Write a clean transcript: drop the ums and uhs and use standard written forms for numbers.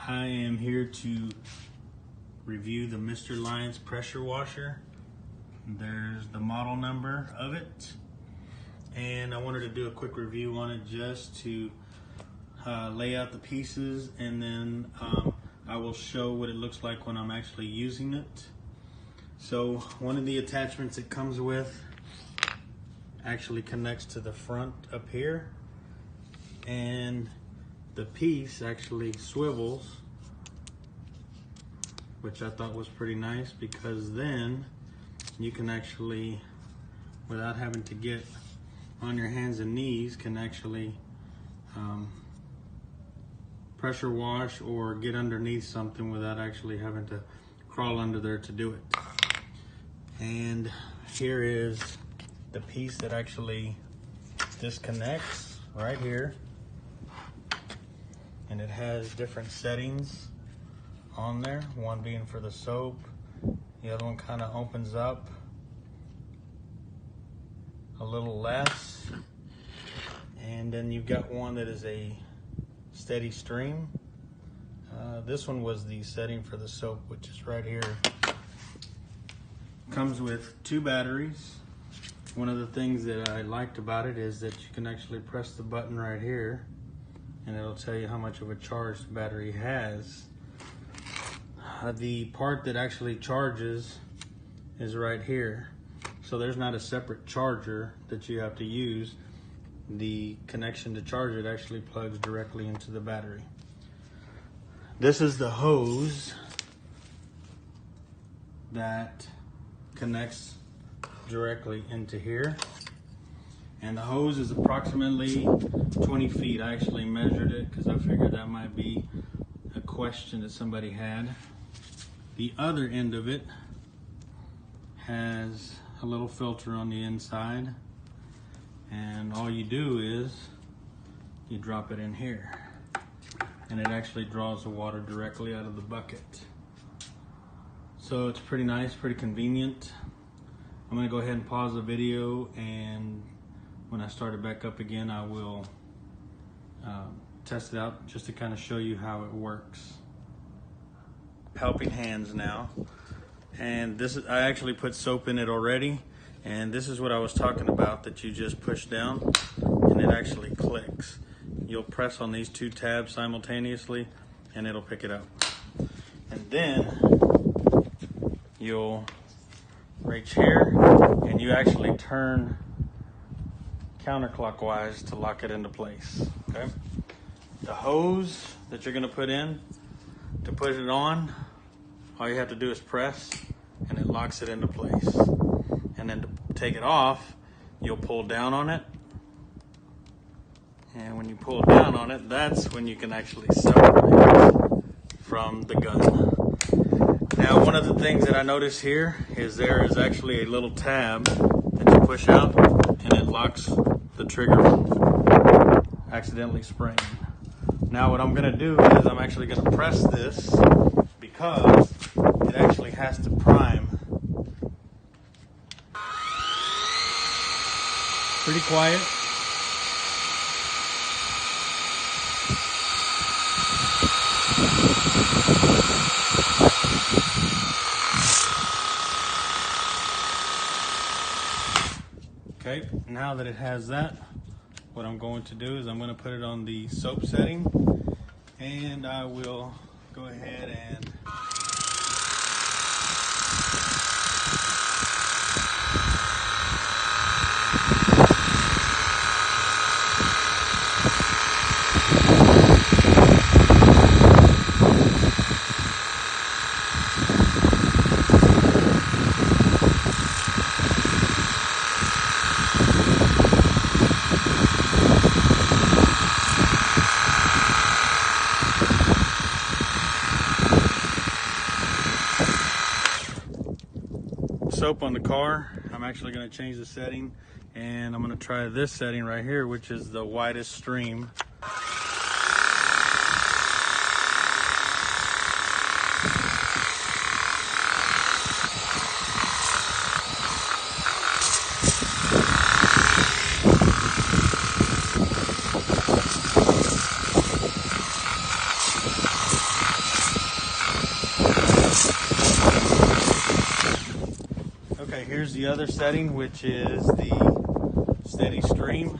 I am here to review the mrliance pressure washer. There's the model number of it, and I wanted to do a quick review on it just to lay out the pieces, and then I will show what it looks like when I'm actually using it. So one of the attachments it comes with actually connects to the front up here, and the piece actually swivels, which I thought was pretty nice, because then you can actually, without having to get on your hands and knees, can actually pressure wash or get underneath something without actually having to crawl under there to do it. And here is the piece that actually disconnects right here, and it has different settings on there, one being for the soap, the other one kind of opens up a little less, and then you've got one that is a steady stream. This one was the setting for the soap, which is right here. Comes with 2 batteries. One of the things that I liked about it is that you can actually press the button right here, and it'll tell you how much of a charge the battery has. The part that actually charges is right here. So there's not a separate charger that you have to use. The connection to charge it actually plugs directly into the battery. This is the hose that connects directly into here. And the hose is approximately 20 feet. I actually measured it because I figured that might be a question that somebody had. The other end of it has a little filter on the inside, and all you do is you drop it in here, and it actually draws the water directly out of the bucket. So it's pretty nice, pretty convenient. I'm gonna go ahead and pause the video, and when I start it back up again, I will test it out just to kind of show you how it works. Helping hands now, and this is, I actually put soap in it already, and this is what I was talking about, that you just push down and it actually clicks. You'll press on these 2 tabs simultaneously and it'll pick it up, and then you'll reach here and you actually turn counterclockwise to lock it into place. Okay, the hose that you're going to put in to put it on, all you have to do is press and it locks it into place. And then to take it off, you'll pull down on it. And when you pull down on it, that's when you can actually separate from the gun. Now, one of the things that I noticed here is there is actually a little tab that you push out, and it locks the trigger from accidentally spraying. Now what I'm gonna do is I'm actually gonna press this, because it actually has to prime. Pretty quiet. Okay, now that it has that, what I'm going to do is I'm going to put it on the soap setting, and I will go ahead and soap on the car. I'm actually going to change the setting, and I'm going to try this setting right here, which is the widest stream. here's the other setting, which is the steady stream.